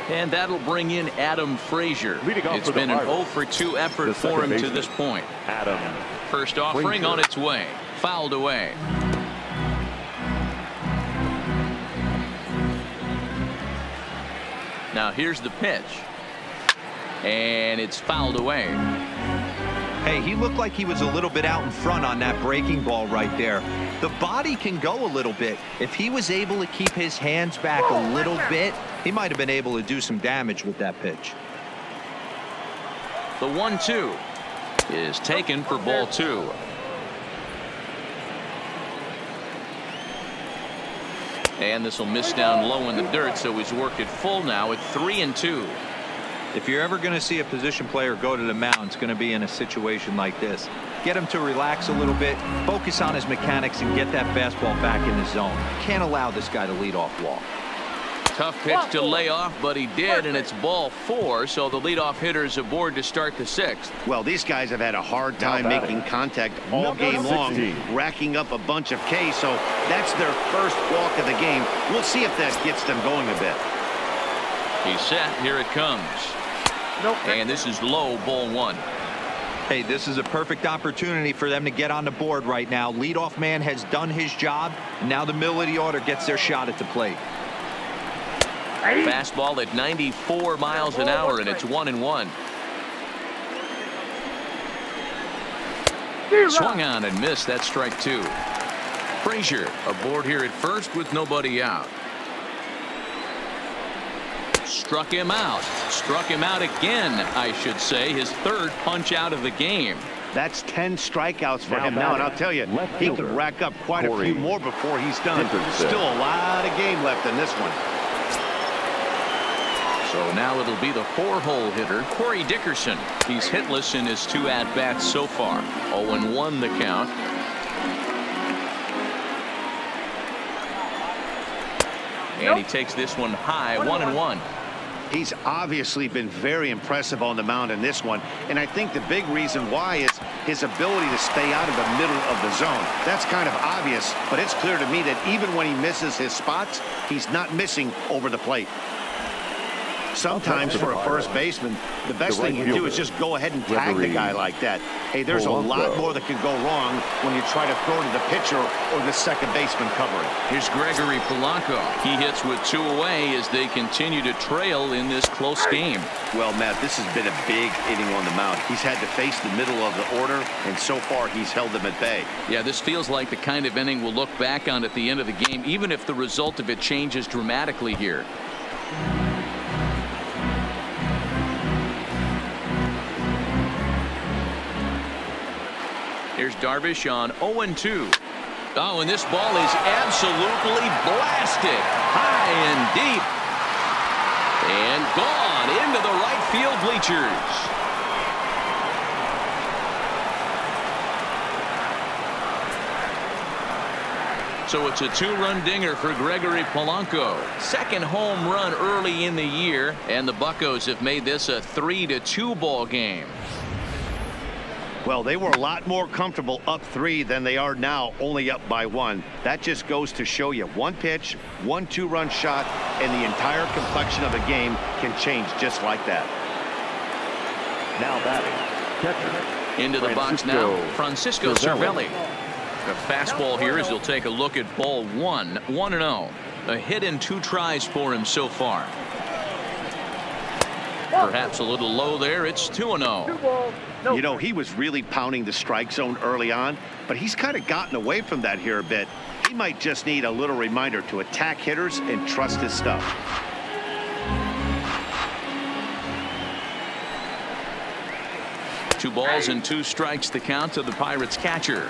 And that'll bring in Adam Frazier. It's been an 0 for 2 effort for him to this point. Adam. First offering on its way. Fouled away. Now here's the pitch. And it's fouled away. Hey, he looked like he was a little bit out in front on that breaking ball right there. The body can go a little bit. If he was able to keep his hands back a little bit, he might have been able to do some damage with that pitch. The 1-2 is taken for ball 2. And this will miss down low in the dirt, so he's worked it full now at 3-2. If you're ever going to see a position player go to the mound, it's going to be in a situation like this. Get him to relax a little bit, focus on his mechanics, and get that fastball back in the zone. Can't allow this guy to lead off walk. Tough pitch to lay off, but he did, and it's ball 4, so the leadoff hitter's aboard to start the 6th. Well, these guys have had a hard time making contact all game long, racking up a bunch of Ks, so that's their first walk of the game. We'll see if that gets them going a bit. He's set. Here it comes. And this is low, ball 1. Hey, this is a perfect opportunity for them to get on the board right now. Leadoff man has done his job, and now the middle of the order gets their shot at the plate. Fastball at 94 miles an hour, and it's 1-1. Swung on and missed. That's strike 2. Frazier aboard here at first with nobody out. Struck him out. Struck him out again, I should say. His 3rd punch out of the game. That's 10 strikeouts for him now, and I'll tell you, he could rack up quite a few more before he's done. Still a lot of game left in this one. So now it'll be the 4-hole hitter, Corey Dickerson. He's hitless in his 2 at-bats so far. 0-1 the count. And he takes this one high, 1-1. He's obviously been very impressive on the mound in this one, and I think the big reason why is his ability to stay out of the middle of the zone. That's kind of obvious, but it's clear to me that even when he misses his spots, he's not missing over the plate. Sometimes for a first baseman, the best thing you can do is just go ahead and tag the guy like that. Hey, there's a lot more that can go wrong when you try to throw to the pitcher or the second baseman covering. Here's Gregory Polanco. He hits with 2 away as they continue to trail in this close game. Well, Matt, this has been a big inning on the mound. He's had to face the middle of the order, and so far he's held them at bay. Yeah, this feels like the kind of inning we'll look back on at the end of the game, even if the result of it changes dramatically here. Here's Darvish on 0-2. Oh, and this ball is absolutely blasted high and deep. And gone into the right field bleachers. So it's a 2-run dinger for Gregory Polanco. 2nd home run early in the year, and the Buccos have made this a 3-2 ball game. Well, they were a lot more comfortable up 3 than they are now, only up by 1. That just goes to show you 1 pitch, 1 2-run shot, and the entire complexion of the game can change just like that. Now batting, catcher. Into the box now, Francisco Cervelli. A fastball here as he'll take a look at ball 1. 1-0. A hit in 2 tries for him so far. Perhaps a little low there. It's 2-0. You know, he was really pounding the strike zone early on, but he's kind of gotten away from that here a bit. He might just need a little reminder to attack hitters and trust his stuff. Two balls and 2 strikes the count to the Pirates catcher.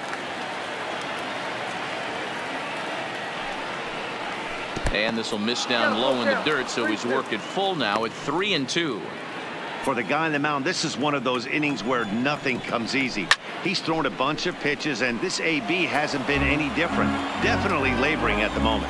And this will miss down low in the dirt, so he's worked it full now at 3-2. For the guy on the mound, this is one of those innings where nothing comes easy. He's thrown a bunch of pitches, and this AB hasn't been any different. Definitely laboring at the moment.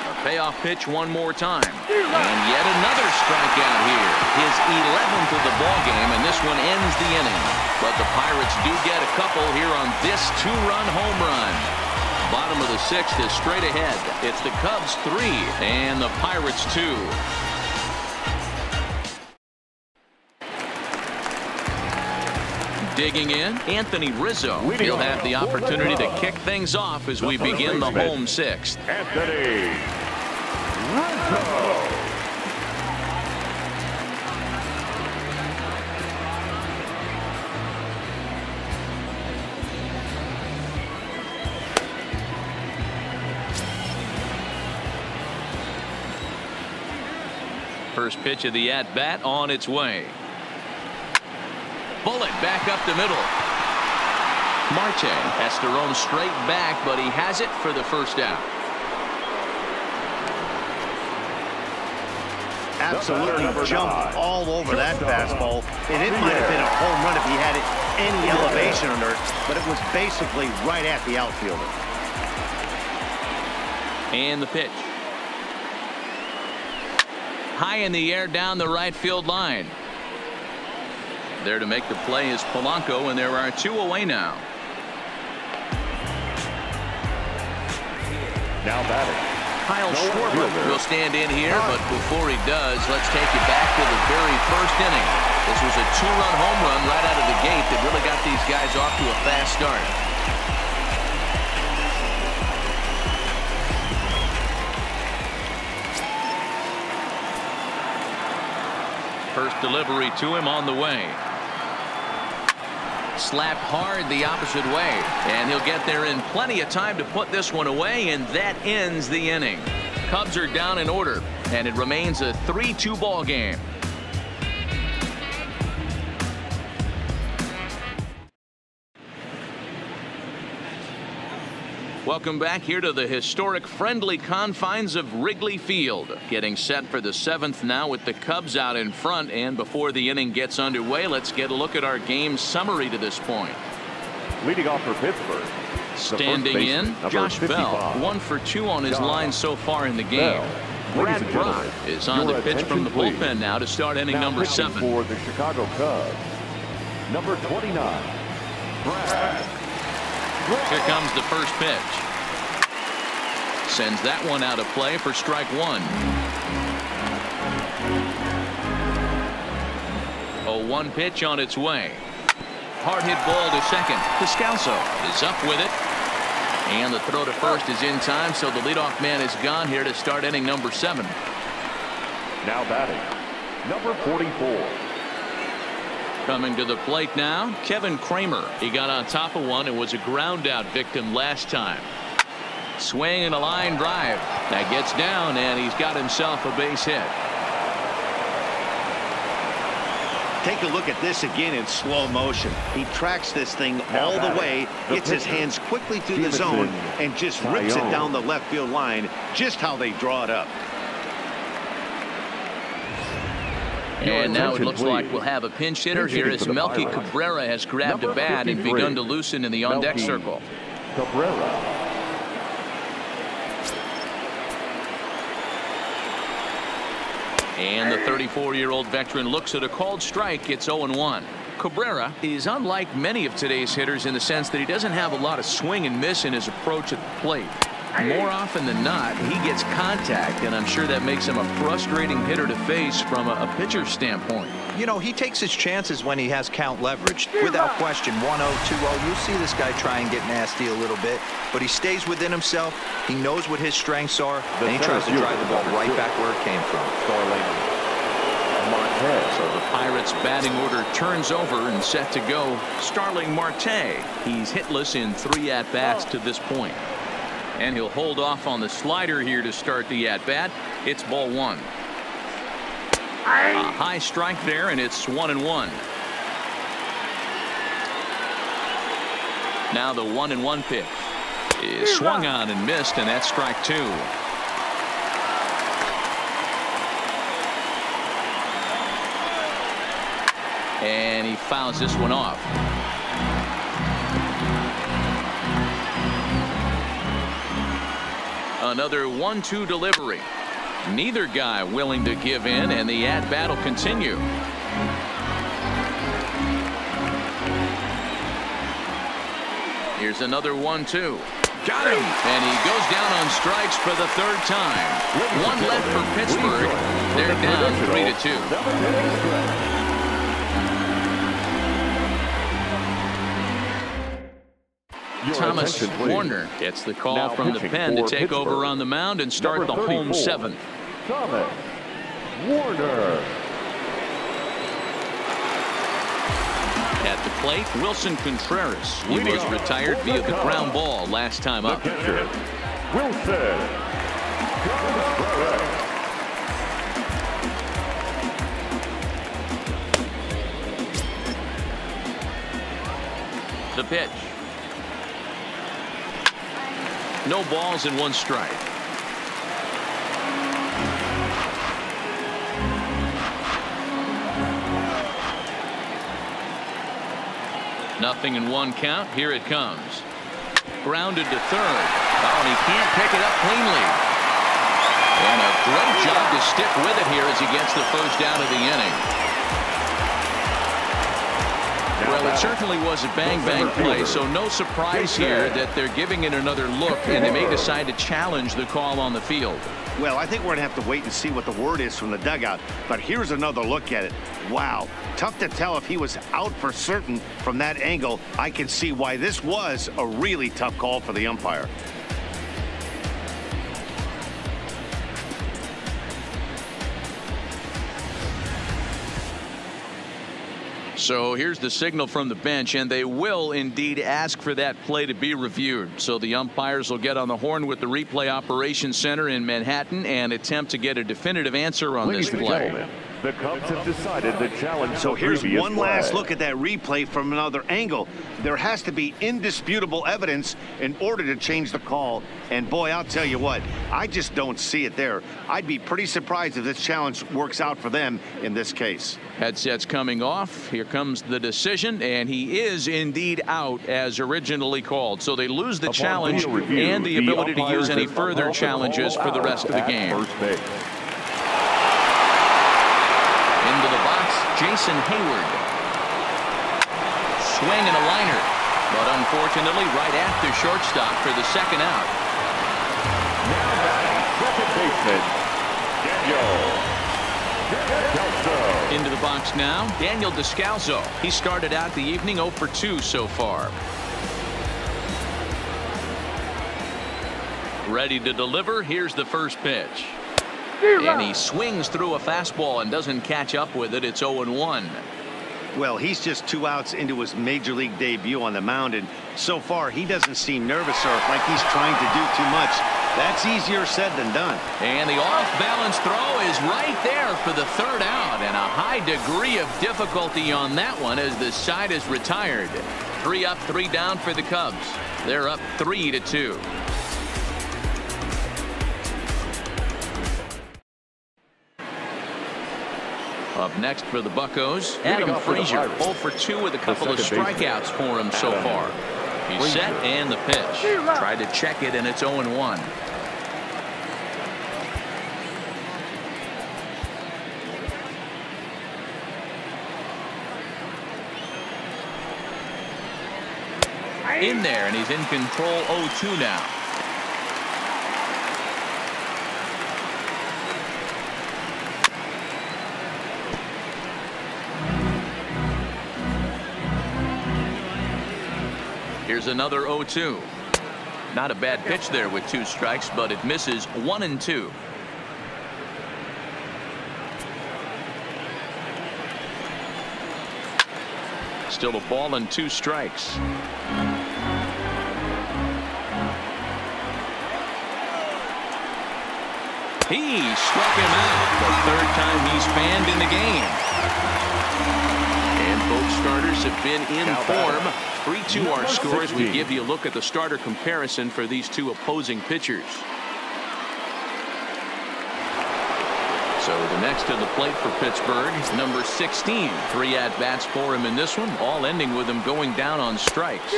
A payoff pitch one more time. And yet another strikeout here. His 11th of the ballgame, and this one ends the inning. But the Pirates do get a couple here on this 2-run home run. Bottom of the 6th is straight ahead. It's the Cubs 3 and the Pirates 2. Digging in, Anthony Rizzo. He'll have the opportunity to kick things off as we begin the home 6th. Anthony Rizzo. First pitch of the at-bat on its way. Bullet back up the middle. Marte has to roam straight back, but he has it for the first out. Absolutely jumped all over that fastball, and it might have been a home run if he had any elevation under it, but it was basically right at the outfielder. And the pitch. High in the air down the right field line. There to make the play is Polanco, and there are 2 away now. Now batting, Kyle Schwarber will stand in here, but before he does, let's take you back to the very first inning. This was a 2-run home run right out of the gate that really got these guys off to a fast start. First delivery to him on the way. Slapped hard the opposite way, and he'll get there in plenty of time to put this one away, and that ends the inning. Cubs are down in order, and it remains a 3-2 ball game. Welcome back here to the historic friendly confines of Wrigley Field. Getting set for the 7th now with the Cubs out in front, and before the inning gets underway, let's get a look at our game summary to this point. Leading off for Pittsburgh, standing in, Josh Bell, 1 for 2 on his line so far in the game. Brad Brock is on the pitch from the bullpen now to start inning number 7. For the Chicago Cubs, number 29, Brad. Here comes the first pitch. Sends that one out of play for strike 1. 0-1 pitch on its way. Hard hit ball to second. Descalso is up with it. And the throw to first is in time, so the leadoff man is gone here to start inning number 7. Now batting, number 44. Coming to the plate now, Kevin Kramer. He got on top of one and was a ground out victim last time. Swing and a line drive. That gets down, and he's got himself a base hit. Take a look at this again in slow motion. He tracks this thing all the way, gets his hands quickly through the zone, and just rips it down the left field line, just how they draw it up. And now it looks like we'll have a pinch hitter here as Melky Cabrera has grabbed a bat and begun to loosen in the on-deck circle. Cabrera. And the 34-year-old veteran looks at a called strike. It's 0-1. Cabrera is unlike many of today's hitters in the sense that he doesn't have a lot of swing and miss in his approach at the plate. More often than not, he gets contact, and I'm sure that makes him a frustrating hitter to face from a pitcher's standpoint. You know, he takes his chances when he has count leverage. Without question, 1-0, 2-0, you'll see this guy try and get nasty a little bit, but he stays within himself. He knows what his strengths are, and he tries to drive the ball right back where it came from. So the Pirates batting order turns over and set to go. Starling Marte. He's hitless in 3 at-bats to this point. And he'll hold off on the slider here to start the at-bat. It's ball 1. A high strike there, and it's 1-1. Now the 1-1 pitch is swung on and missed, and that's strike 2. And he fouls this one off. Another 1-2 delivery. Neither guy willing to give in, and the at-bat will continue. Here's another 1-2. Got him. And he goes down on strikes for the third time. One left for Pittsburgh. They're down 3-2. Thomas Warner gets the call from the pen to take over on the mound and start the home seventh. Thomas Warner. At the plate, Wilson Contreras. He was retired via the ground ball last time up. Wilson. The pitch. No balls and one strike. Nothing in one count. Here it comes. Grounded to third. Oh, and he can't pick it up cleanly. And a great job to stick with it here as he gets the first out of the inning. Well, it certainly was a bang-bang play, so no surprise here that they're giving it another look, and they may decide to challenge the call on the field. Well, I think we're going to have to wait and see what the word is from the dugout, but here's another look at it. Wow, tough to tell if he was out for certain from that angle. I can see why this was a really tough call for the umpire. So here's the signal from the bench, and they will indeed ask for that play to be reviewed. So the umpires will get on the horn with the replay operations center in Manhattan and attempt to get a definitive answer on this play. The Cubs have decided to challenge. So here's one last look at that replay from another angle. There has to be indisputable evidence in order to change the call. And boy, I'll tell you what, I just don't see it there. I'd be pretty surprised if this challenge works out for them in this case. Headsets coming off. Here comes the decision, and he is indeed out as originally called. So they lose the challenge and the ability to use any further challenges for the rest of the game. Into the box, Jason Hayward. Swing and a liner, but unfortunately right after shortstop for the second out. Now batting second baseman, Daniel. Into the box now, Daniel Descalso. He started out the evening 0 for 2 so far. Ready to deliver. Here's the first pitch. And he swings through a fastball and doesn't catch up with it. It's 0-1. Well, he's just 2 outs into his major league debut on the mound, and so far he doesn't seem nervous or like he's trying to do too much. That's easier said than done. And the off-balance throw is right there for the third out, and a high degree of difficulty on that one as the side is retired. 3 up, 3 down for the Cubs. They're up 3-2. Up next for the Buccos, Adam Frazier, 0 for 2 with a couple of strikeouts for him so far. He's set and the pitch. Tried to check it, and it's 0-1. In there, and he's in control 0-2 now. Here's another 0-2. Not a bad pitch there with 2 strikes, but it misses 1-2. Still a ball and 2 strikes. He struck him out the 3rd time he's fanned in the game. And both starters have been in form. 3-2 our scores. We give you a look at the starter comparison for these 2 opposing pitchers. So the next to the plate for Pittsburgh, number 16. 3 at-bats for him in this one, all ending with him going down on strikes.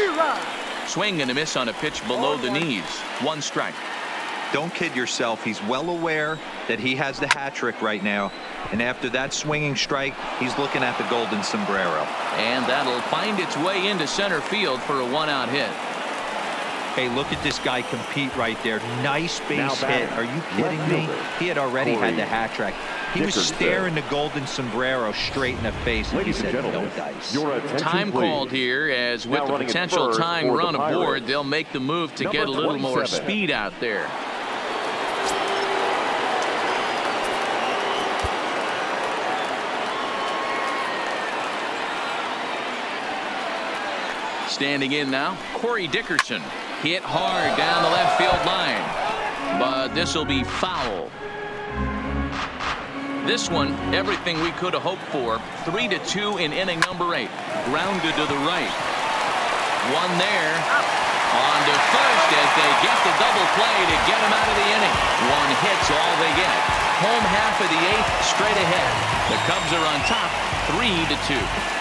Swing and a miss on a pitch below the knees. 1 strike. Don't kid yourself. He's well aware that he has the hat trick right now. And after that swinging strike, he's looking at the golden sombrero. And that'll find its way into center field for a 1-out hit. Hey, look at this guy compete right there. Nice base hit. Are you kidding me? He had already had the hat trick. He was staring the golden sombrero straight in the face, and he said, no dice. Time called here, as with the potential tying run aboard, they'll make the move to get a little more speed out there. Standing in now, Corey Dickerson. Hit hard down the left field line, but this will be foul. This one, everything we could have hoped for. 3-2 in inning number 8. Grounded to the right. One there. On to first as they get the double play to get him out of the inning. One hit's all they get. Home half of the 8th, straight ahead. The Cubs are on top, 3-2.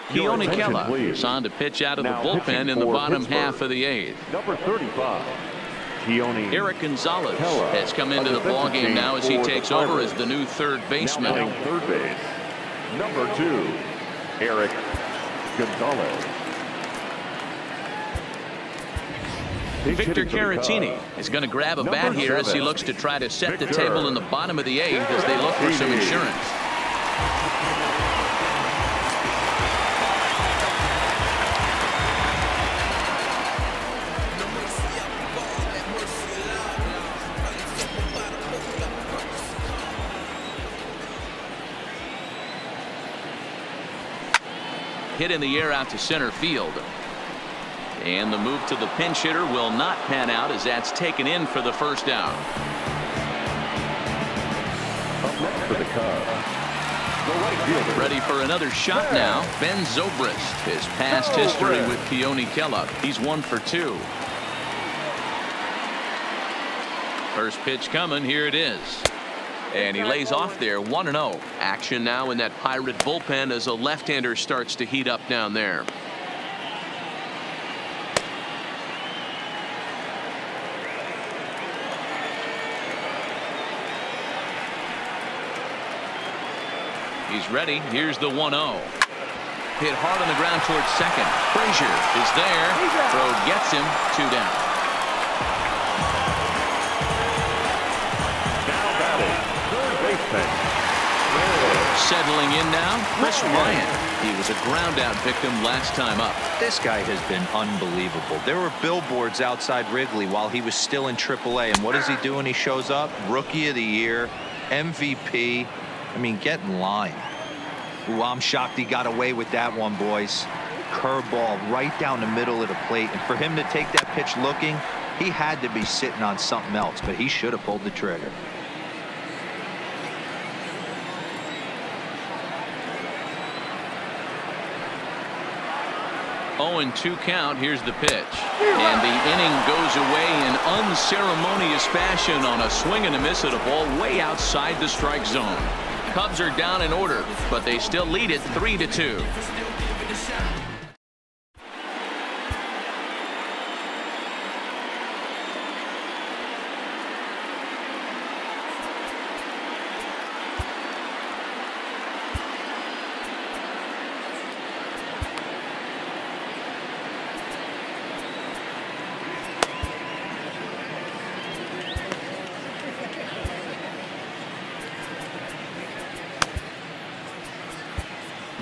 Keone Kela is on to pitch out of the bullpen in the bottom half of the 8th. Number 35. Eric Gonzalez has come into the ballgame now as he takes over as the new third baseman. Third base, number 2, Eric Gonzalez. Victor Caratini is going to grab a bat here as he looks to try to set the table in the bottom of the 8th as they look for some insurance. Hit in the air out to center field. And the move to the pinch hitter will not pan out as that's taken in for the first down. Up next for the Cubs, the right fielder. Ready for another shot now. Ben Zobrist. His past history with Keone Kela. He's 1 for 2. First pitch coming. Here it is. And he lays off there, 1-0. Action now in that Pirate bullpen as a left-hander starts to heat up down there. He's ready. Here's the 1-0. Hit hard on the ground towards second. Frazier is there. Throw gets him. 2 down. Settling in now, Chris Ryan. He was a ground-out victim last time up. This guy has been unbelievable. There were billboards outside Wrigley while he was still in AAA, and what does he do when he shows up? Rookie of the Year, MVP. I mean, get in line. Ooh, I'm shocked he got away with that one, boys. Curveball right down the middle of the plate, and for him to take that pitch looking, he had to be sitting on something else, but he should have pulled the trigger. 0-2 count. Here's the pitch. And the inning goes away in unceremonious fashion on a swing and a miss at a ball way outside the strike zone. Cubs are down in order, but they still lead it 3-2.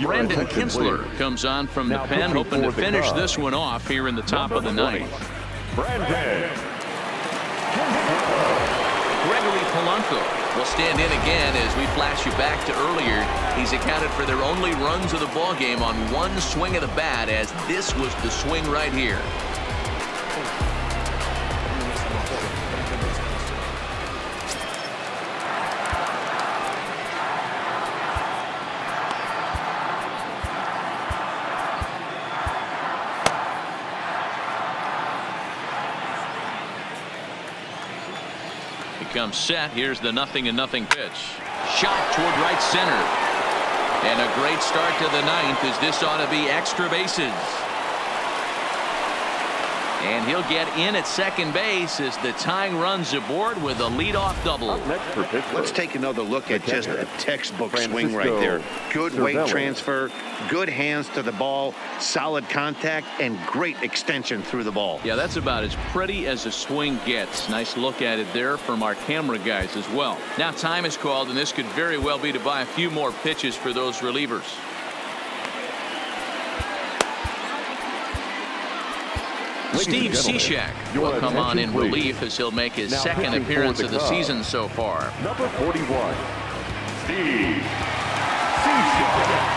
Brandon Kinsler comes on from the pen, hoping to finish this one off here in the top of the 9th. Brandon Gregory Polanco will stand in again as we flash you back to earlier. He's accounted for their only runs of the ball game on one swing of the bat, as this was the swing right here. Comes set. Here's the 0-0 pitch. Shot toward right center. And a great start to the 9th, as this ought to be extra bases. And he'll get in at second base as the tying runs aboard with a leadoff double. Let's take another look at just a textbook swing right there. Good weight transfer, good hands to the ball, solid contact, and great extension through the ball. Yeah, that's about as pretty as a swing gets. Nice look at it there from our camera guys as well. Now time is called, and this could very well be to buy a few more pitches for those relievers. Steve Cishek will come on in relief as he'll make his second appearance of the season so far. Number 41, Steve Cishek.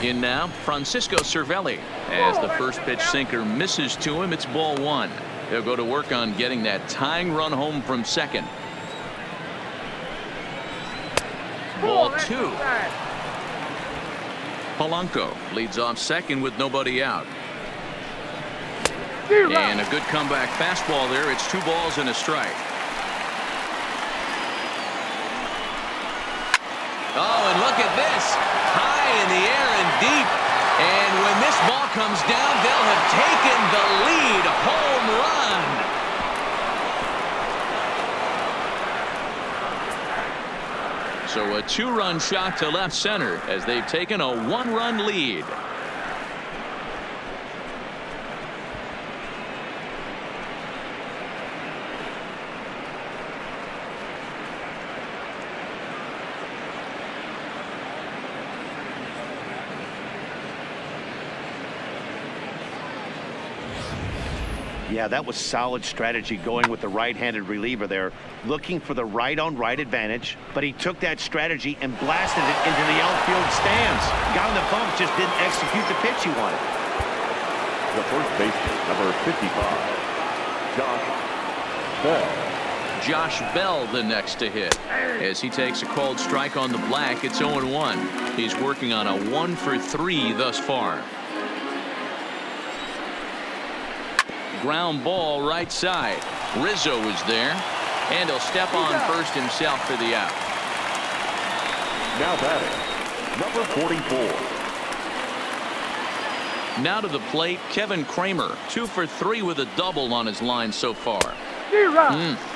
In now, Francisco Cervelli. As the first pitch sinker misses to him, it's ball one. They'll go to work on getting that tying run home from second. Ball two. Polanco leads off second with nobody out. And a good comeback fastball there. It's 2 balls and a strike. Oh, and look at this. High in the air and deep. And when this ball comes down, they'll have taken the lead. Home run. So a 2-run shot to left center as they've taken a 1-run lead. Yeah, that was solid strategy going with the right-handed reliever there, looking for the right-on-right advantage, but he took that strategy and blasted it into the outfield stands. Got on the bump, just didn't execute the pitch he wanted. The first baseman, number 55, Josh Bell. Josh Bell the next to hit. As he takes a called strike on the black, it's 0-1. He's working on a 1-for-3 thus far. Ground ball right side. Rizzo is there, and he'll step on first himself for the out. Now batting, number 44. Now to the plate, Kevin Kramer, 2-for-3 with a double on his line so far.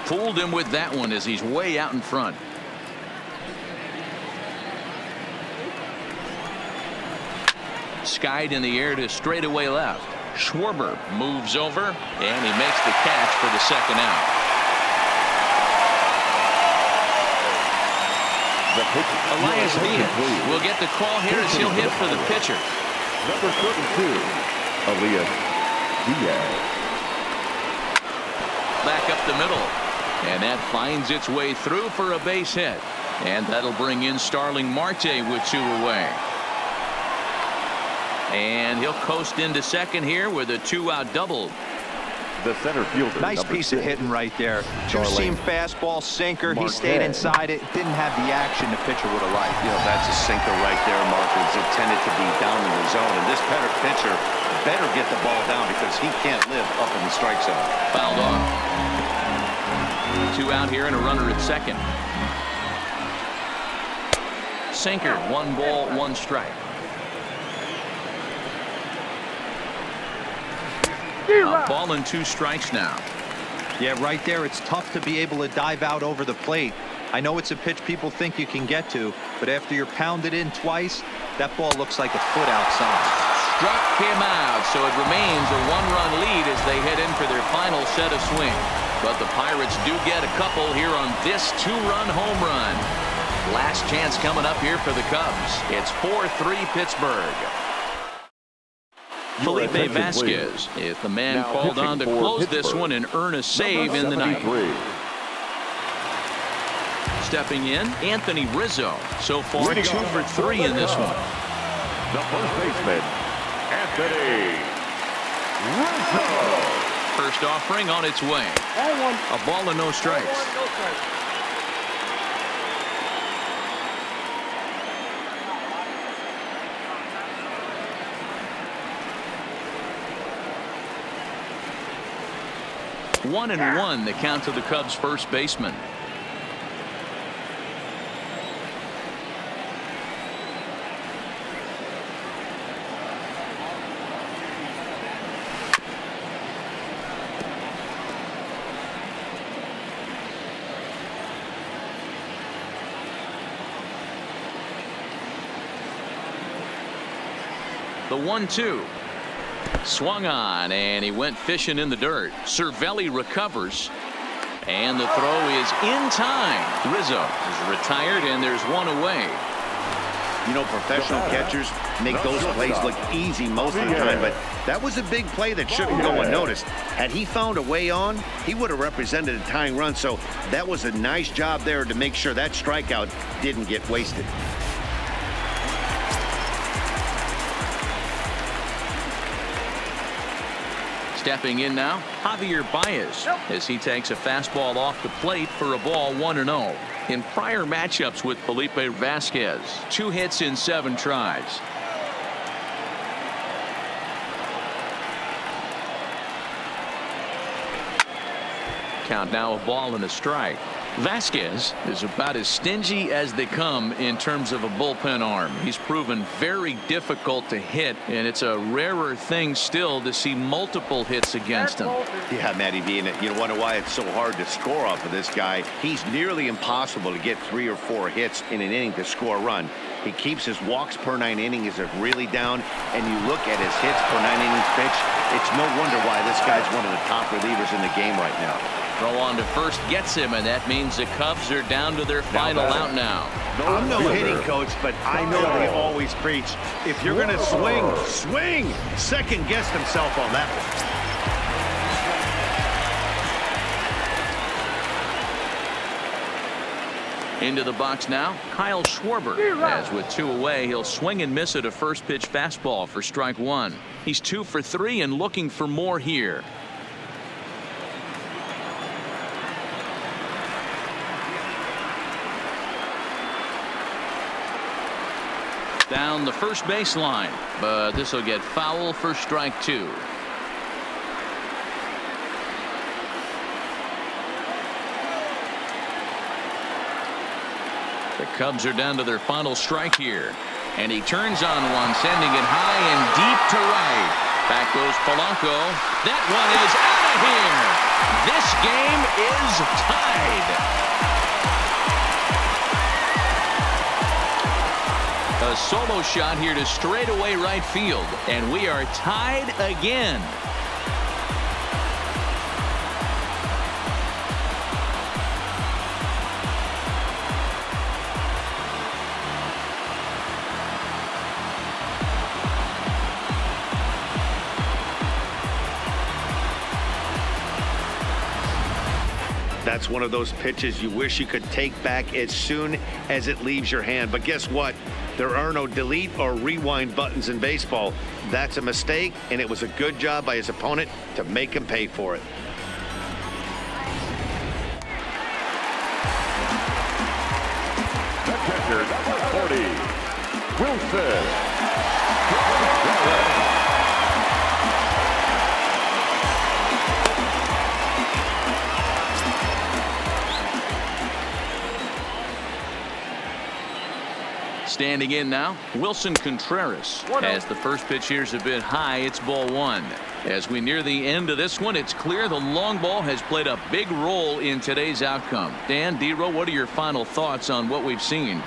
Fooled him with that one as he's way out in front. Skied in the air to straightaway left. Schwarber moves over, and he makes the catch for the second out. Elias Diaz will get the call here as he'll hit for the pitcher. Number 32, Elias Diaz. Back up the middle, and that finds its way through for a base hit. And that'll bring in Starling Marte with 2 away. And he'll coast into second here with a 2-out double. The center fielder. Nice piece of hitting right there. Two-seam fastball, sinker. He stayed inside it. Didn't have the action the pitcher would have liked. You know, that's a sinker right there, Mark. It's intended to be down in the zone. And this pitcher better get the ball down because he can't live up in the strike zone. Fouled off. 2 out here and a runner at second. Sinker, 1 ball, 1 strike. A ball and 2 strikes now. Yeah, right there, it's tough to be able to dive out over the plate. I know it's a pitch people think you can get to, but after you're pounded in twice, that ball looks like a foot outside. Struck him out, so it remains a 1-run lead as they head in for their final set of swings. But the Pirates do get a couple here on this 2-run home run. Last chance coming up here for the Cubs. It's 4-3 Pittsburgh. Felipe Vasquez is the man called on to close this one and earn a save in the night. Stepping in, Anthony Rizzo. So far, 2-for-3 in this one. The first baseman, Anthony Rizzo. First offering on its way. A ball and no strikes. One and one, the count to the Cubs' first baseman. The 1-2. Swung on, and he went fishing in the dirt. Cervelli recovers. And the throw is in time. Rizzo is retired, and there's one away. You know, professional catchers make those plays look easy most of the time, but that was a big play that shouldn't go unnoticed. Had he found a way on, he would have represented a tying run, so that was a nice job there to make sure that strikeout didn't get wasted. Stepping in now, Javier Baez, as he takes a fastball off the plate for a ball 1-0. In prior matchups with Felipe Vasquez, 2 hits in 7 tries. Count now a ball and a strike. Vasquez is about as stingy as they come in terms of a bullpen arm. He's proven very difficult to hit, and it's a rarer thing still to see multiple hits against him. Yeah, Matty V, and you wonder why it's so hard to score off of this guy. He's nearly impossible to get 3 or 4 hits in an inning to score a run. He keeps his walks per 9 innings is really down, and you look at his hits per 9 innings pitch, it's no wonder why this guy's one of the top relievers in the game right now. Throw on to first gets him, and that means the Cubs are down to their final out now. I'm no hitting coach, but I know they always preach, if you're going to swing, swing. Second guessed himself on that one. Into the box now, Kyle Schwarber. As with 2 away, he'll swing and miss at a first pitch fastball for strike 1. He's 2 for 3 and looking for more here. Down the first baseline, but this will get foul for strike 2. The Cubs are down to their final strike here, and he turns on one, sending it high and deep to right. Back goes Polanco. That one is out of here. This game is tied. A solo shot here to straightaway right field, and we are tied again. That's one of those pitches you wish you could take back as soon as it leaves your hand. But guess what? There are no delete or rewind buttons in baseball. That's a mistake, and it was a good job by his opponent to make him pay for it. The catcher, number 40, Wilson. Standing in now, Wilson Contreras. As the first pitch here's a bit high, it's ball 1. As we near the end of this one, it's clear the long ball has played a big role in today's outcome. Dan, D-Row, what are your final thoughts on what we've seen?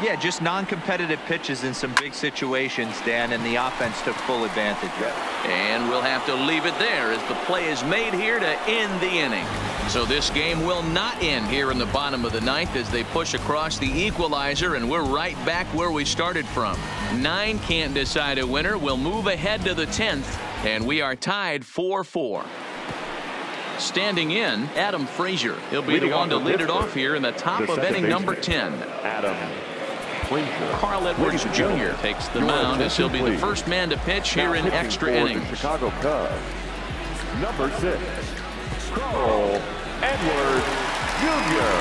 Yeah, just non-competitive pitches in some big situations, Dan, and the offense took full advantage of it. And we'll have to leave it there as the play is made here to end the inning. So this game will not end here in the bottom of the 9th as they push across the equalizer, and we're right back where we started from. 9 can't decide a winner. We'll move ahead to the 10th, and we are tied 4-4. Standing in, Adam Frazier. He'll be the one to lead it off here in the top of inning number 10. Adam Frazier. Carl Edwards Jr. takes the mound as he'll be the first man to pitch here in extra innings. Chicago Cubs, number 6, Carl Edwards Jr.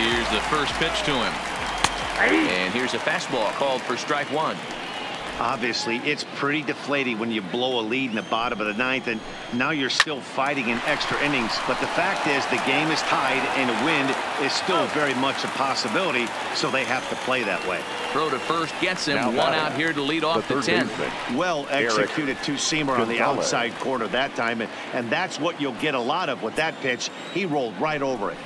Here's the first pitch to him. And here's a fastball called for strike 1. Obviously, it's pretty deflating when you blow a lead in the bottom of the 9th, and now you're still fighting in extra innings. But the fact is, the game is tied, and a win is still very much a possibility, so they have to play that way. Throw to first gets him. Now one out here to lead off the 10th. Well executed two-seamer on the outside corner that time, and that's what you'll get a lot of with that pitch. He rolled right over it.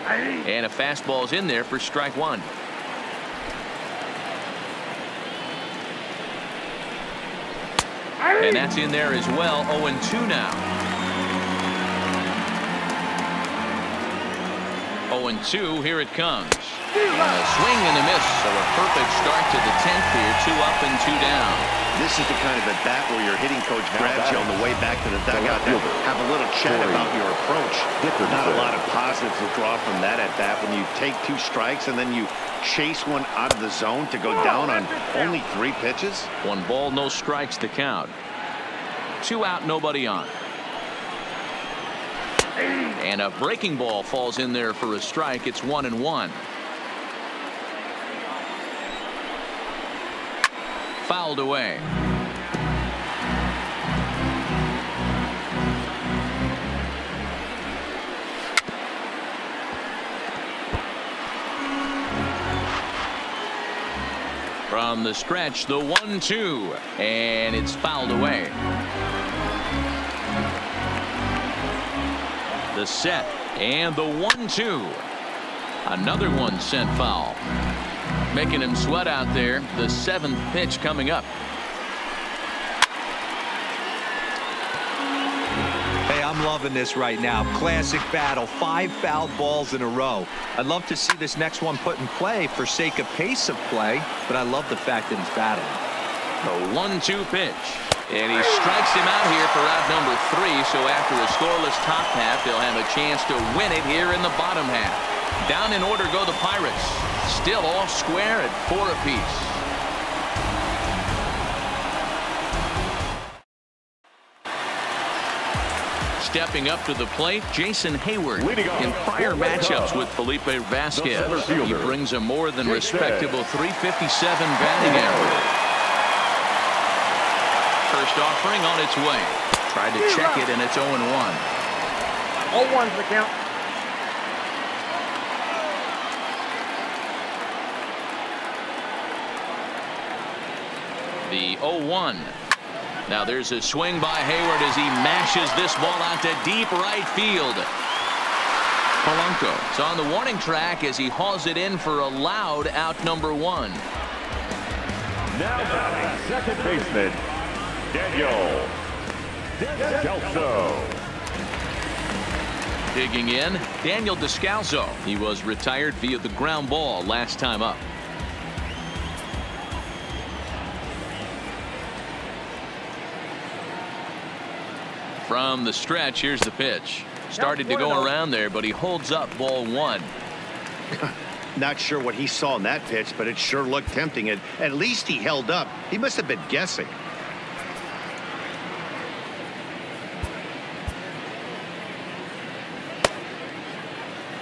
And a fastball's in there for strike 1. And that's in there as well. 0-2 now. 0-2, here it comes. And a swing and a miss. So a perfect start to the 10th here. 2 up and 2 down. This is the kind of at bat where your hitting coach grabs you on the way back to the dugout to have a little chat about your approach. Not a lot of positives to draw from that at bat when you take 2 strikes and then you chase one out of the zone to go down on only 3 pitches. 1 ball, no strikes to count. 2 out, nobody on. And a breaking ball falls in there for a strike. It's 1-1. Fouled away. From the stretch, the 1-2, and it's fouled away. The set and the 1-2. Another one sent foul. Making him sweat out there. The 7th pitch coming up. Hey, I'm loving this right now. Classic battle. 5 fouled balls in a row. I'd love to see this next one put in play for sake of pace of play, but I love the fact that he's battling. The 1-2 pitch. And he strikes him out here for out number 3. So after a scoreless top half, they'll have a chance to win it here in the bottom half. Down in order go the Pirates. Still all square at 4 apiece. Stepping up to the plate, Jason Hayward. In prior matchups with Felipe Vasquez, he brings a more than respectable .357 batting average. First offering on its way. Tried to check it, and it's 0-1. 0-1's the count. The 0-1. Now there's a swing by Hayward as he mashes this ball out to deep right field. Polanco is on the warning track as he hauls it in for a loud out number 1. Now batting second baseman, Daniel Descalso. Digging in, Daniel Descalso. He was retired via the ground ball last time up. From the stretch, here's the pitch. Started to go around there, but he holds up ball 1. Not sure what he saw in that pitch, but it sure looked tempting. At least he held up. He must have been guessing.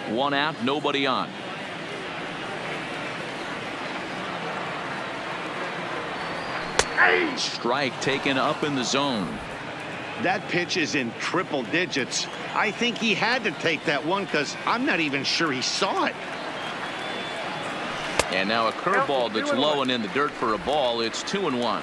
One out, nobody on. Strike taken up in the zone. That pitch is in triple digits. I think he had to take that one because I'm not even sure he saw it. And now a curveball that's low and in the dirt for a ball. It's 2-1.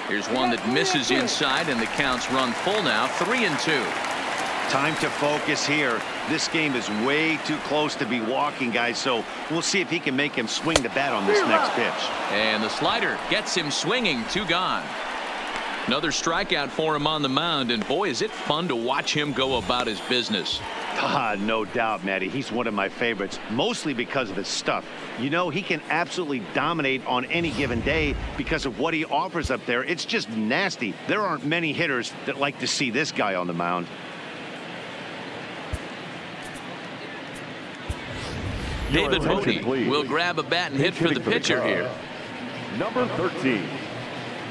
Here's one that misses inside, and the count's run full now. 3-2. Time to focus here. This game is way too close to be walking, guys, so we'll see if he can make him swing the bat on this next pitch. And the slider gets him swinging. 2 gone. Another strikeout for him on the mound, and boy, is it fun to watch him go about his business. No doubt, Matty. He's one of my favorites, mostly because of his stuff. You know, he can absolutely dominate on any given day because of what he offers up there. It's just nasty. There aren't many hitters that like to see this guy on the mound. David Moody will grab a bat and hit for the pitcher here. Number 13,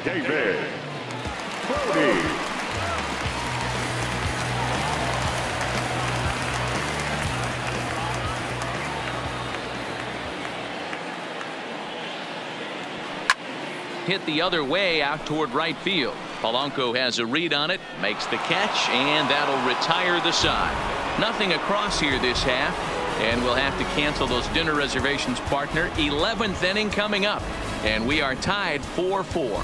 David Moody. Hit the other way out toward right field. Polanco has a read on it, makes the catch, and that'll retire the side. Nothing across here this half. And we'll have to cancel those dinner reservations, partner. 11th inning coming up. And we are tied 4-4.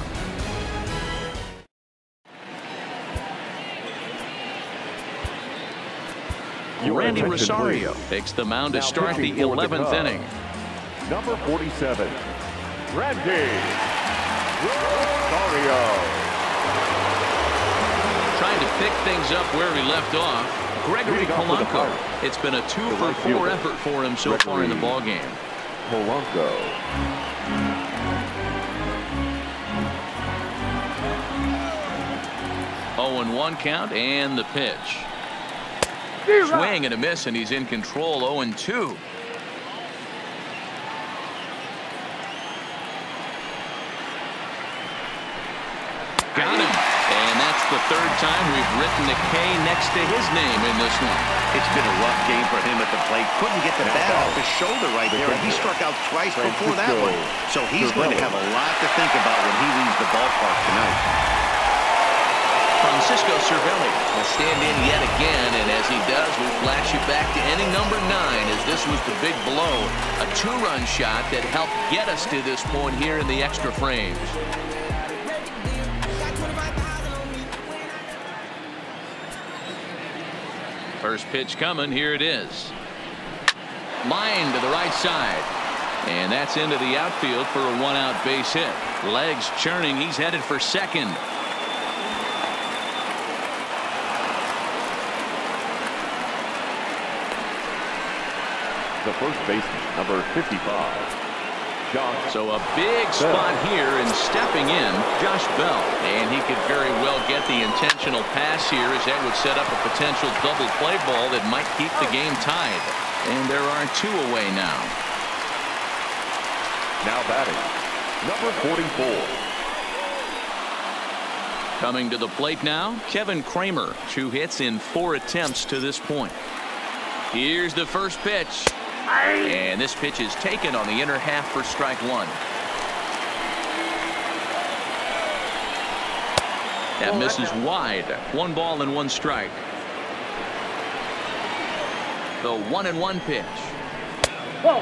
Randy Rosario takes the mound to start the 11th inning. Number 47, Randy Rosario. Trying to pick things up where he left off. Gregory Polanco. It's been a 2-for-4 effort for him so far in the ballgame. Polanco. Oh, 0-1 count and the pitch. Swing and a miss, and he's in control. 0-2. Got him. And that's the third time we've written a K next to his name in this one. It's been a rough game for him at the plate. Couldn't get the bat off his shoulder right there, and he struck out twice before that one. So he's going to have a lot to think about when he leaves the ballpark tonight. Francisco Cervelli will stand in yet again, and as he does, we flash you back to inning number 9 as this was the big blow. A 2-run shot that helped get us to this point here in the extra frames. First pitch coming. Here it is. Line to the right side. And that's into the outfield for a 1-out base hit. Legs churning. He's headed for second. The first baseman, number 55, Josh. So a big spot here, and stepping in, Josh Bell. And he could very well get the intentional pass here, as that would set up a potential double play ball that might keep the game tied. And there are 2 away now. Now batting, number 44. Coming to the plate now, Kevin Kramer. 2 hits in 4 attempts to this point. Here's the first pitch. And this pitch is taken on the inner half for strike 1. That misses wide. 1 ball and 1 strike. The 1-1 pitch.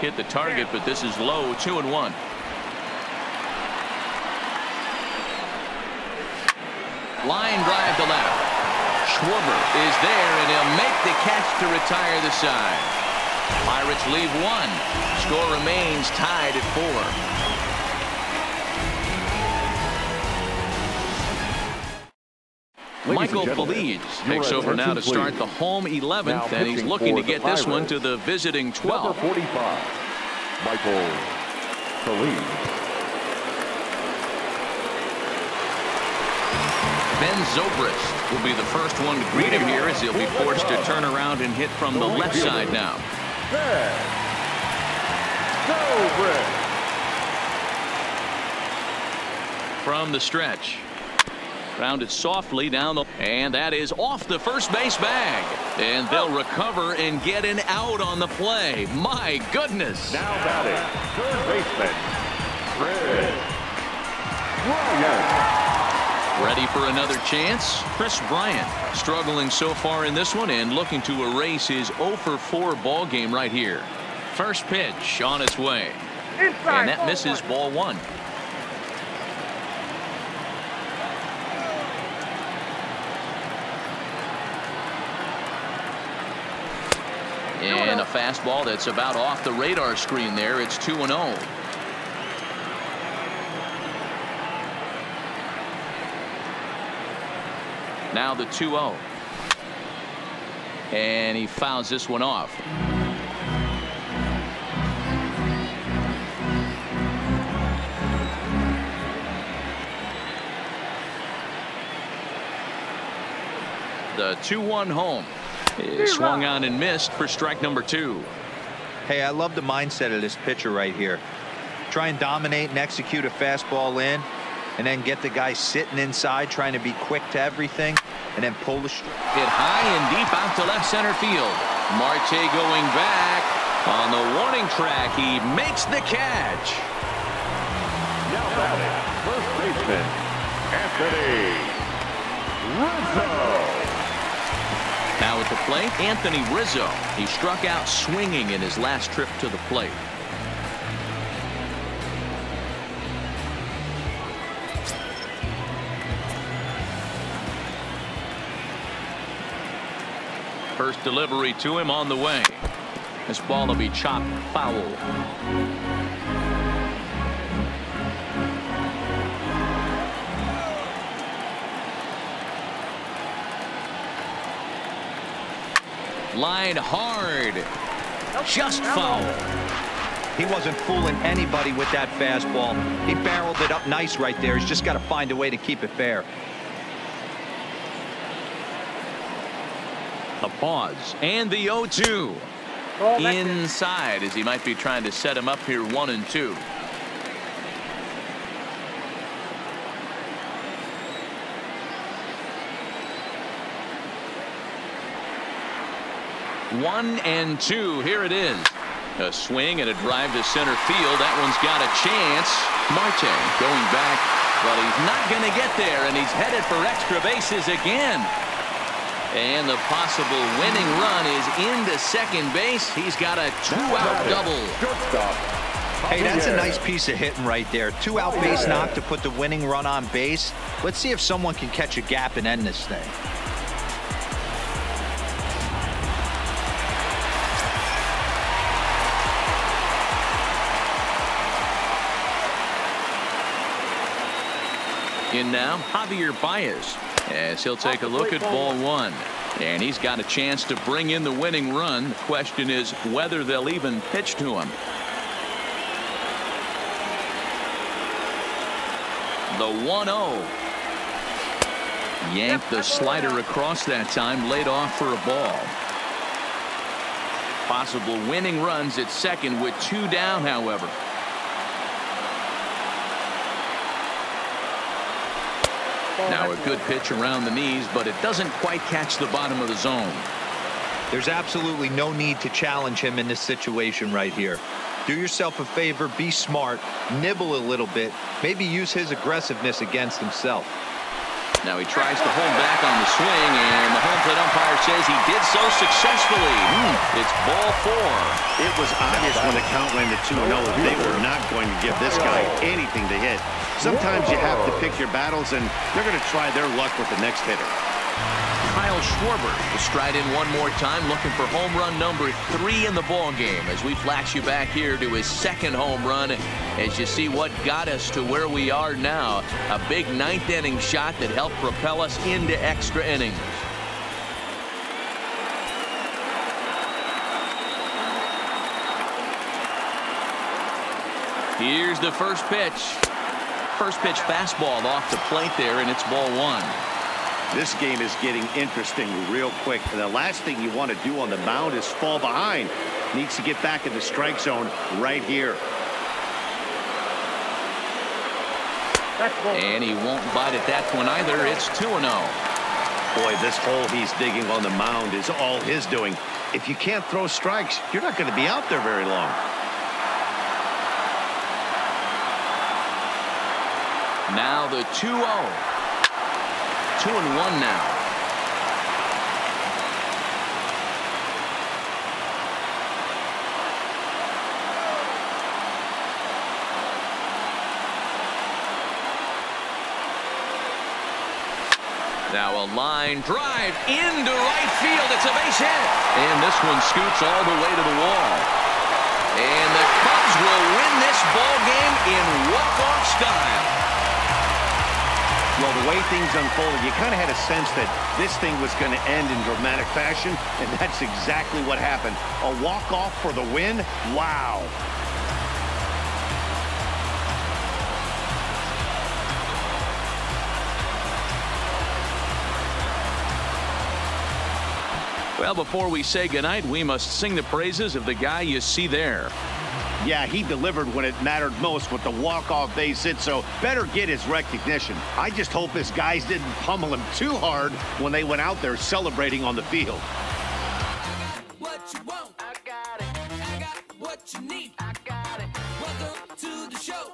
Hit the target, but this is low. 2-1. Line drive to left. Schwarber is there, and he'll make the catch to retire the side. Pirates leave 1. Score remains tied at 4. Michael Feliz takes over now to start the home 11th, and he's looking to get this one to the visiting 12th. Number 45, Michael Feliz. Ben Zobrist will be the first one to greet him here, as he'll be forced to turn around and hit from the left side now. Ben Zobrist. From the stretch. Grounded softly down the, and that is off the first base bag, and they'll recover and get an out on the play. My goodness. Now batting, third baseman, Chris Bryant. Ready for another chance? Chris Bryant struggling so far in this one and looking to erase his 0-for-4 ball game right here. First pitch on its way. And that misses ball 1. And a fastball that's about off the radar screen there. It's 2-0. Now the 2-0. And he fouls this one off. The 2-1 home is swung on and missed for strike number 2. Hey, I love the mindset of this pitcher right here. Try and dominate and execute a fastball in, and then get the guy sitting inside trying to be quick to everything, and then pull the strike. Hit high and deep out to left center field. Marte going back on the warning track. He makes the catch. Now batting, first baseman, Anthony Rizzo. Now with the plate, Anthony Rizzo. He struck out swinging in his last trip to the plate. First delivery to him on the way. This ball will be chopped foul. Line hard. Just foul. He wasn't fooling anybody with that fastball. He barreled it up nice right there. He's just got to find a way to keep it fair. A pause and the 0-2 inside as he might be trying to set him up here 1-2. One and two. Here it is. A swing and a drive to center field. That one's got a chance. Marte going back, but he's not going to get there, and he's headed for extra bases again. And the possible winning run is into second base. He's got a two-out double. Hey, that's a nice piece of hitting right there. Two-out base knock to put the winning run on base. Let's see if someone can catch a gap and end this thing. In now, Javier Baez, as he'll take a look at ball one. And he's got a chance to bring in the winning run. The question is whether they'll even pitch to him. The 1-0. Yanked the slider across that time, laid off for a ball. Possible winning runs at second with two down, however. Now a good pitch around the knees, but it doesn't quite catch the bottom of the zone. There's absolutely no need to challenge him in this situation right here. Do yourself a favor, be smart, nibble a little bit, maybe use his aggressiveness against himself. Now he tries to hold back on the swing, and the home plate umpire says he did so successfully. It's ball four. It was obvious when the count ran to 2-0 that they were not going to give this guy anything to hit. Sometimes you have to pick your battles, and they're going to try their luck with the next hitter. Kyle Schwarber will stride in one more time, looking for home run number 3 in the ball game as we flash you back here to his second home run as you see what got us to where we are now. A big 9th inning shot that helped propel us into extra innings. Here's the first pitch. First pitch fastball off the plate there, and it's ball one. This game is getting interesting real quick. And the last thing you want to do on the mound is fall behind. Needs to get back in the strike zone right here. And he won't bite at that one either. It's 2-0. Boy, this hole he's digging on the mound is all his doing. If you can't throw strikes, you're not going to be out there very long. Now the 2-0. 2-1 now. Now a line drive into right field. It's a base hit. And this one scoots all the way to the wall. And the Cubs will win this ball game in walk-off style. Well, the way things unfolded, you kind of had a sense that this thing was going to end in dramatic fashion, and that's exactly what happened. A walk-off for the win? Wow. Well, before we say goodnight, we must sing the praises of the guy you see there. Yeah, he delivered when it mattered most with the walk-off base hit, so better get his recognition. I just hope his guys didn't pummel him too hard when they went out there celebrating on the field. What you want, I got it. I got what you need, I got it. Welcome to the show.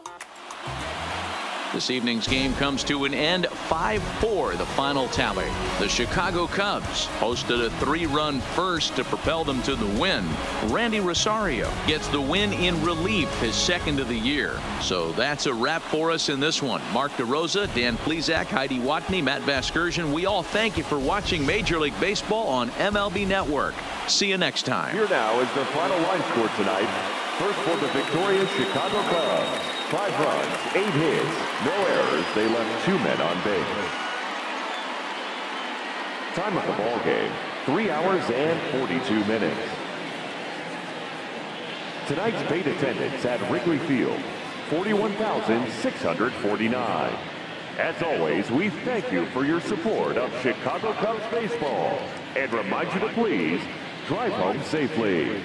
This evening's game comes to an end 5-4, the final tally. The Chicago Cubs posted a 3-run first to propel them to the win. Randy Rosario gets the win in relief, his second of the year. So that's a wrap for us in this one. Mark DeRosa, Dan Plesac, Heidi Watney, Matt Vasgersian, we all thank you for watching Major League Baseball on MLB Network. See you next time. Here now is the final line score tonight. First for the victorious Chicago Cubs. 5 runs, 8 hits, no errors. They left 2 men on base. Time of the ball game, 3 hours and 42 minutes. Tonight's paid attendance at Wrigley Field, 41,649. As always, we thank you for your support of Chicago Cubs baseball and remind you to please drive home safely.